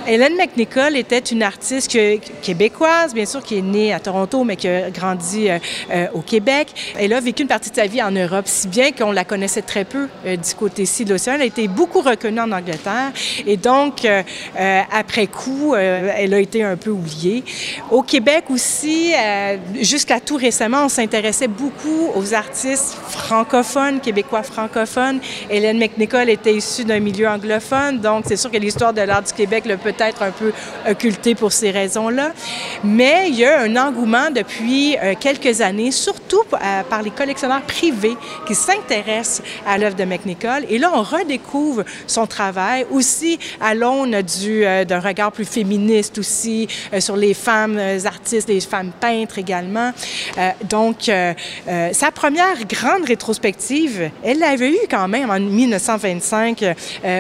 Hélène McNicoll était une artiste québécoise, bien sûr, qui est née à Toronto, mais qui a grandi au Québec. Elle a vécu une partie de sa vie en Europe, si bien qu'on la connaissait très peu du côté-ci de l'océan. Elle a été beaucoup reconnue en Angleterre et donc, après coup, elle a été un peu oubliée. Au Québec aussi, jusqu'à tout récemment, on s'intéressait beaucoup aux artistes francophones, québécois francophones. Hélène McNicoll était issue d'un milieu anglophone, donc c'est sûr que l'histoire de l'art du Québec l'a peut-être un peu occultée pour ces raisons-là. Mais il y a un engouement depuis quelques années, surtout par les collectionneurs privés qui s'intéressent à l'œuvre de McNicoll. Et là, on redécouvre son travail aussi à l'aune d'un regard plus féministe aussi sur les femmes artistes, les femmes peintres également. Donc, sa première grande rétrospective, elle l'avait eue quand même en 1925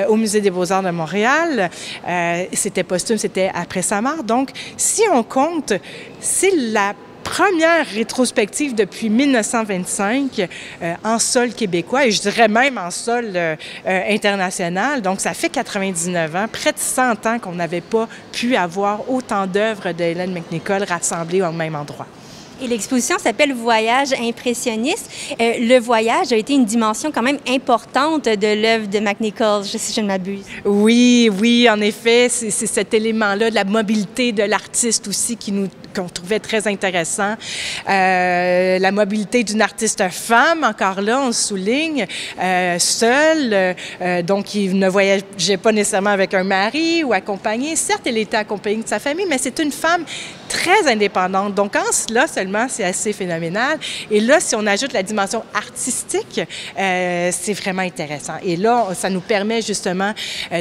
au Musée des Beaux-Arts de Montréal. C'était posthume, c'était après sa mort. Donc, si on compte, c'est la première rétrospective depuis 1925 en sol québécois et je dirais même en sol international. Donc, ça fait 99 ans, près de 100 ans qu'on n'avait pas pu avoir autant d'œuvres de Hélène McNicoll rassemblées au même endroit. Et l'exposition s'appelle Voyage impressionniste. Le voyage a été une dimension quand même importante de l'œuvre de McNicoll, si je ne m'abuse. Oui, oui, en effet, c'est cet élément-là de la mobilité de l'artiste aussi qu'on trouvait très intéressant. La mobilité d'une artiste femme, encore là, on le souligne, seule, donc qui ne voyageait pas nécessairement avec un mari ou accompagnée. Certes, elle était accompagnée de sa famille, mais c'est une femme très indépendante. Donc, en cela seulement, c'est assez phénoménal. Et là, si on ajoute la dimension artistique, c'est vraiment intéressant. Et là, ça nous permet justement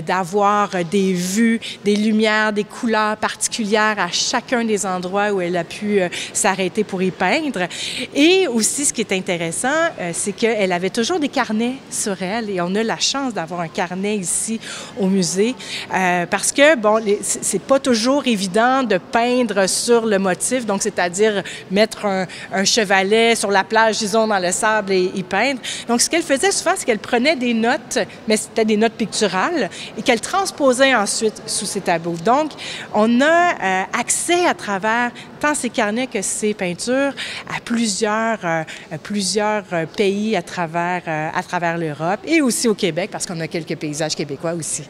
d'avoir des vues, des lumières, des couleurs particulières à chacun des endroits où elle a pu s'arrêter pour y peindre. Et aussi, ce qui est intéressant, c'est qu'elle avait toujours des carnets sur elle et on a la chance d'avoir un carnet ici au musée parce que, bon, c'est pas toujours évident de peindre sur le motif, donc c'est-à-dire mettre un chevalet sur la plage, disons, dans le sable et y peindre. Donc, ce qu'elle faisait souvent, c'est qu'elle prenait des notes, mais c'était des notes picturales, et qu'elle transposait ensuite sous ses tableaux. Donc, on a accès à travers tant ses carnets que ses peintures à plusieurs pays à travers l'Europe et aussi au Québec, parce qu'on a quelques paysages québécois aussi.